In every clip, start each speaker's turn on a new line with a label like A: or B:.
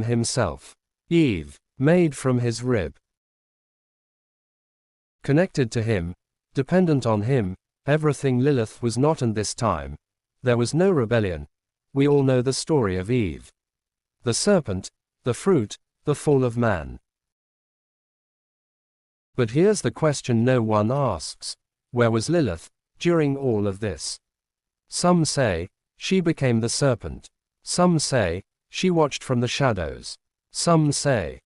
A: himself. Eve, made from his rib. Connected to him, dependent on him, everything Lilith was not, and this time, there was no rebellion. We all know the story of Eve. The serpent, the fruit, the fall of man. But here's the question no one asks. Where was Lilith during all of this? Some say she became the serpent. Some say she watched from the shadows. Some say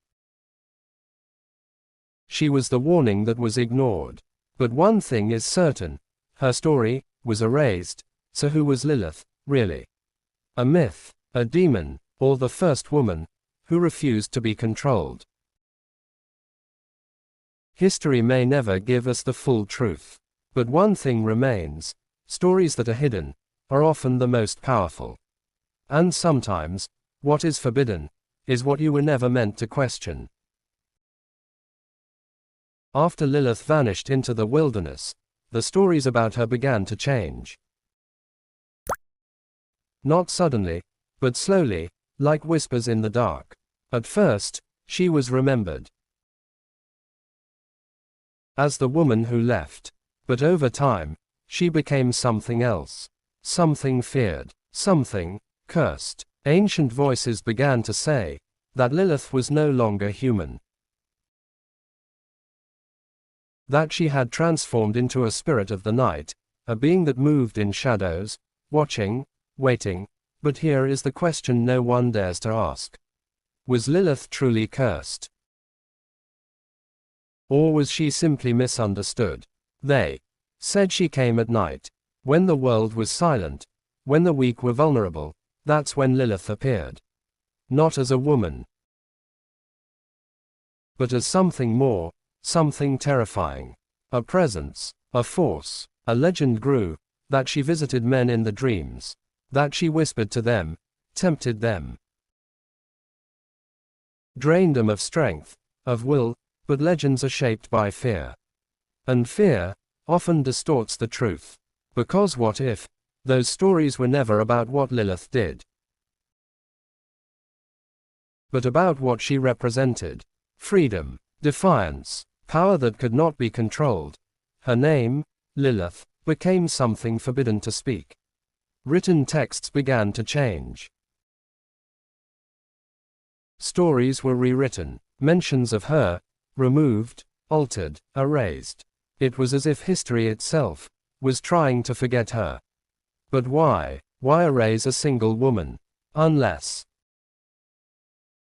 A: she was the warning that was ignored. But one thing is certain, her story was erased. So who was Lilith, really? A myth, a demon, or the first woman who refused to be controlled? History may never give us the full truth. But one thing remains, stories that are hidden are often the most powerful. And sometimes, what is forbidden is what you were never meant to question. After Lilith vanished into the wilderness, the stories about her began to change. Not suddenly, but slowly, like whispers in the dark. At first, she was remembered as the woman who left. But over time, she became something else. Something feared. Something cursed. Ancient voices began to say that Lilith was no longer human. That she had transformed into a spirit of the night, a being that moved in shadows, watching, waiting. But here is the question no one dares to ask. Was Lilith truly cursed? Or was she simply misunderstood? They said she came at night, when the world was silent, when the weak were vulnerable. That's when Lilith appeared. Not as a woman, but as something more, something terrifying. A presence, a force. A legend grew, that she visited men in the dreams, that she whispered to them, tempted them, drained them of strength, of will. But legends are shaped by fear. And fear often distorts the truth. Because what if those stories were never about what Lilith did, but about what she represented? Freedom, defiance, power that could not be controlled. Her name, Lilith, became something forbidden to speak. Written texts began to change. Stories were rewritten. Mentions of her removed, altered, erased. It was as if history itself was trying to forget her. But why? Why erase a single woman? Unless